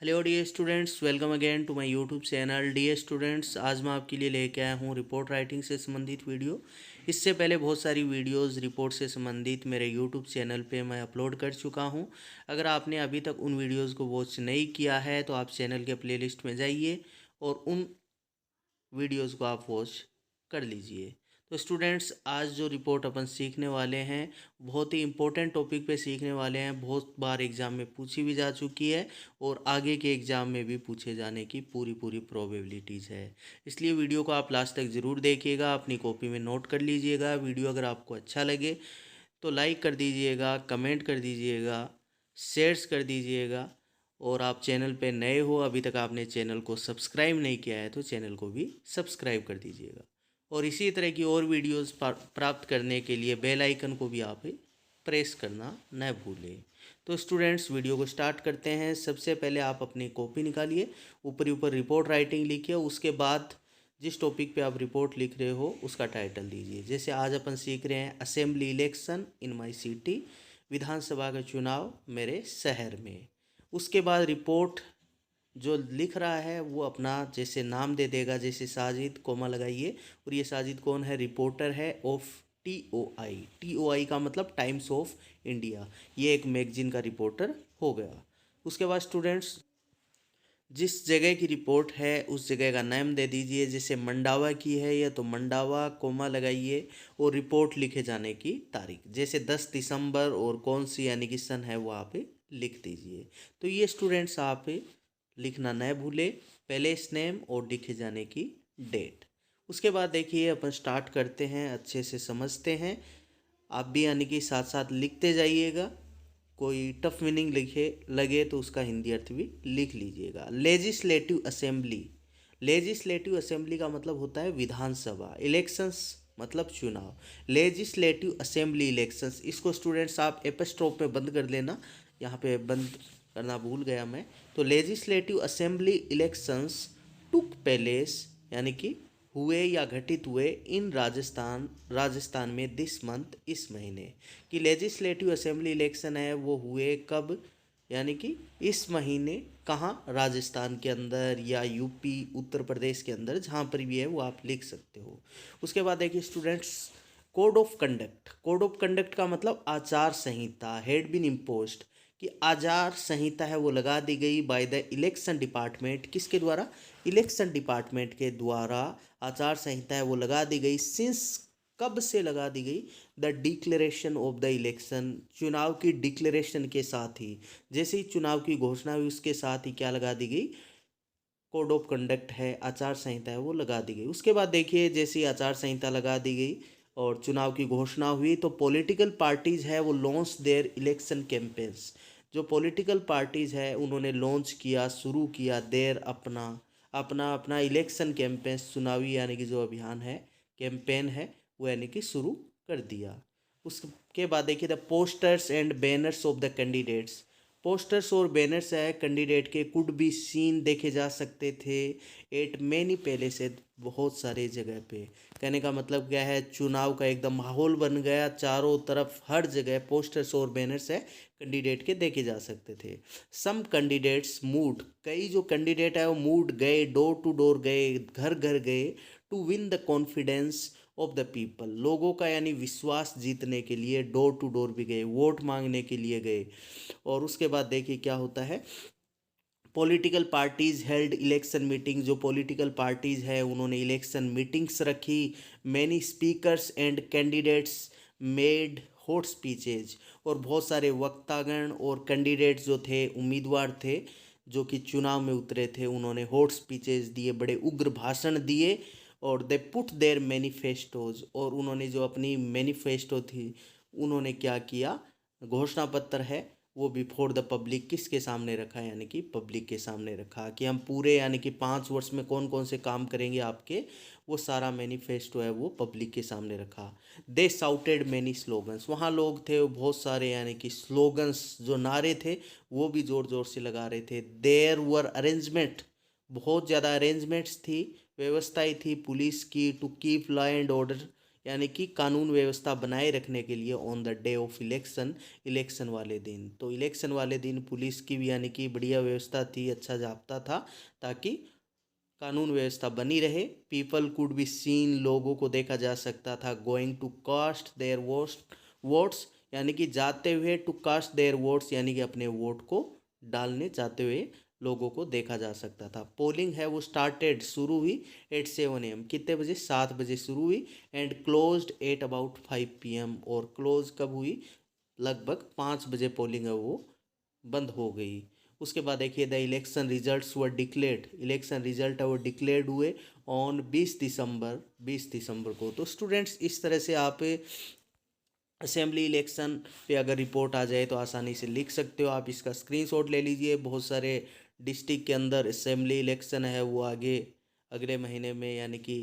Hello dear students, welcome again to my YouTube channel. Dear students, आज मैं आपके लिए लेके आया हूँ रिपोर्ट राइटिंग से संबंधित वीडियो। इससे पहले बहुत सारी वीडियोस रिपोर्ट से संबंधित मेरे यूट्यूब चैनल पे मैं अपलोड कर चुका हूँ। अगर आपने अभी तक उन वीडियोस को वॉच नहीं किया है तो आप चैनल के प्लेलिस्ट में जाइए और उन वीडियोस को आप वॉच कर लीजिए। तो स्टूडेंट्स, आज जो रिपोर्ट अपन सीखने वाले हैं बहुत ही इम्पोर्टेंट टॉपिक पे सीखने वाले हैं। बहुत बार एग्ज़ाम में पूछी भी जा चुकी है और आगे के एग्ज़ाम में भी पूछे जाने की पूरी पूरी प्रोबेबिलिटीज़ है। इसलिए वीडियो को आप लास्ट तक ज़रूर देखिएगा, अपनी कॉपी में नोट कर लीजिएगा। वीडियो अगर आपको अच्छा लगे तो लाइक कर दीजिएगा, कमेंट कर दीजिएगा, शेयर्स कर दीजिएगा। और आप चैनल पे नए हो, अभी तक आपने चैनल को सब्सक्राइब नहीं किया है तो चैनल को भी सब्सक्राइब कर दीजिएगा। और इसी तरह की और वीडियोस प्राप्त करने के लिए बेल आइकन को भी आप प्रेस करना न भूलें। तो स्टूडेंट्स, वीडियो को स्टार्ट करते हैं। सबसे पहले आप अपनी कॉपी निकालिए, ऊपर ऊपर रिपोर्ट राइटिंग लिखिए। उसके बाद जिस टॉपिक पे आप रिपोर्ट लिख रहे हो उसका टाइटल दीजिए। जैसे आज अपन सीख रहे हैं assembly election in my city, विधानसभा का चुनाव मेरे शहर में। उसके बाद रिपोर्ट जो लिख रहा है वो अपना जैसे नाम दे देगा, जैसे साजिद, कोमा लगाइए। और ये साजिद कौन है? रिपोर्टर है ऑफ TOI। TOI का मतलब टाइम्स ऑफ इंडिया। ये एक मैगजीन का रिपोर्टर हो गया। उसके बाद स्टूडेंट्स, जिस जगह की रिपोर्ट है उस जगह का नाम दे दीजिए। जैसे मंडावा की है या तो मंडावा, कोमा लगाइए और रिपोर्ट लिखे जाने की तारीख जैसे 10 दिसंबर और कौन सी यानी कि सन है वो आप लिख दीजिए। तो ये स्टूडेंट्स आप लिखना न भूले, प्लेस नेम और लिखे जाने की डेट। उसके बाद देखिए अपन स्टार्ट करते हैं, अच्छे से समझते हैं। आप भी यानी कि साथ साथ लिखते जाइएगा। कोई टफ मीनिंग लिखे लगे तो उसका हिंदी अर्थ भी लिख लीजिएगा। Legislative assembly. लेजिस्लेटिव असेंबली का मतलब होता है विधानसभा। इलेक्शंस मतलब चुनाव। लेजिस्लेटिव असेंबली इलेक्शंस, इसको स्टूडेंट्स आप एपस्ट्रोफ में बंद कर लेना, यहाँ पे बंद करना भूल गया मैं। तो legislative assembly elections took place यानी कि हुए या घटित हुए इन राजस्थान में दिस मंथ, इस महीने। कि लेजिस्लेटिव असेंबली इलेक्शन है वो हुए कब, यानी कि इस महीने। कहाँ? राजस्थान के अंदर या यूपी, उत्तर प्रदेश के अंदर, जहाँ पर भी है वो आप लिख सकते हो। उसके बाद देखिए students, code of conduct. Code of conduct का मतलब आचार संहिता, हैड बीन इम्पोज्ड। कि आचार संहिता है वो लगा दी गई बाय द इलेक्शन डिपार्टमेंट। किसके द्वारा? इलेक्शन डिपार्टमेंट के द्वारा आचार संहिता है वो लगा दी गई। सिंस, कब से लगा दी गई? The declaration of the election, चुनाव की डिक्लेरेशन के साथ ही। जैसे ही चुनाव की घोषणा हुई उसके साथ ही क्या लगा दी गई? कोड ऑफ कंडक्ट है, आचार संहिता है वो लगा दी गई। उसके बाद देखिए जैसे ही आचार संहिता लगा दी गई और चुनाव की घोषणा हुई तो पॉलिटिकल पार्टीज है वो लॉन्च देयर इलेक्शन कैंपेन्स। जो पॉलिटिकल पार्टीज है उन्होंने लॉन्च किया, शुरू किया देयर अपना अपना अपना इलेक्शन कैंपेन्स, चुनावी यानी कि जो अभियान है, कैंपेन है वो यानी कि शुरू कर दिया। उसके बाद देखिए the posters and banners of the candidates. Posters और बैनर्स है कैंडिडेट के कुड बी सीन, देखे जा सकते थे एट मैनी पैलेसेस, बहुत सारे जगह पे। कहने का मतलब क्या है? चुनाव का एकदम माहौल बन गया, चारों तरफ हर जगह पोस्टर्स और बैनर्स है कैंडिडेट के देखे जा सकते थे। सम कैंडिडेट्स मूड, कई जो कैंडिडेट है वो मूड गए, डोर टू डोर गए, घर घर गए, to win the confidence of the people, लोगों का यानी विश्वास जीतने के लिए डोर टू डोर भी गए, वोट मांगने के लिए गए। और उसके बाद देखिए क्या होता है, political parties held election meeting. जो पॉलिटिकल पार्टीज है उन्होंने इलेक्शन मीटिंग्स रखी। Many speakers and candidates made hot speeches, और बहुत सारे वक्तागण और कैंडिडेट्स जो थे, उम्मीदवार थे जो कि चुनाव में उतरे थे, उन्होंने हॉट स्पीचेज दिए, बड़े उग्र भाषण दिए। और दे पुट देयर मैनिफेस्टोज, और उन्होंने जो अपनी मैनिफेस्टो थी उन्होंने क्या किया? घोषणा पत्र है वो बिफोर द पब्लिक, किसके सामने रखा? यानी कि पब्लिक के सामने रखा कि हम पूरे यानी कि 5 वर्ष में कौन कौन से काम करेंगे आपके, वो सारा मैनिफेस्टो है वो पब्लिक के सामने रखा। दे साउटेड मैनी स्लोगन्स, वहाँ लोग थे वो बहुत सारे यानी कि स्लोगन्स, जो नारे थे वो भी ज़ोर ज़ोर से लगा रहे थे। देयर वर अरेंजमेंट, बहुत ज़्यादा अरेंजमेंट्स थी, व्यवस्थाएं थी पुलिस की, to keep law and order, यानी कि कानून व्यवस्था बनाए रखने के लिए on the day of election वाले दिन। तो इलेक्शन वाले दिन पुलिस की भी यानी कि बढ़िया व्यवस्था थी, अच्छा जाप्ता था, ताकि कानून व्यवस्था बनी रहे। पीपल कुड बी सीन, लोगों को देखा जा सकता था, going to cast their votes, यानी कि जाते हुए, टू कास्ट देयर वोट्स यानी कि अपने वोट को डालने जाते हुए लोगों को देखा जा सकता था। पोलिंग है वो स्टार्टेड, शुरू हुई एट 7 AM, कितने बजे, 7 बजे शुरू हुई, and closed at about 5 PM, और क्लोज कब हुई, लगभग 5 बजे पोलिंग है वो बंद हो गई। उसके बाद देखिए the election results were declared, election result है वो डिक्लेयर्ड हुए ऑन 20 दिसंबर को। तो स्टूडेंट्स इस तरह से आप असेंबली इलेक्शन पे अगर रिपोर्ट आ जाए तो आसानी से लिख सकते हो। आप इसका स्क्रीनशॉट ले लीजिए। बहुत सारे डिस्ट्रिक्ट के अंदर असेंबली इलेक्शन है वो आगे अगले महीने में यानी कि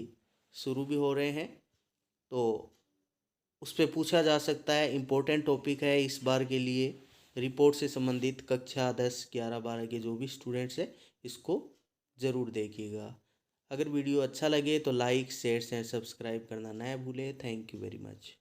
शुरू भी हो रहे हैं, तो उस पर पूछा जा सकता है। इम्पोर्टेंट टॉपिक है इस बार के लिए। रिपोर्ट से संबंधित कक्षा 10, 11, 12 के जो भी स्टूडेंट्स हैं इसको ज़रूर देखिएगा। अगर वीडियो अच्छा लगे तो लाइक, शेयर एंड सब्सक्राइब करना ना भूलें। Thank you very much.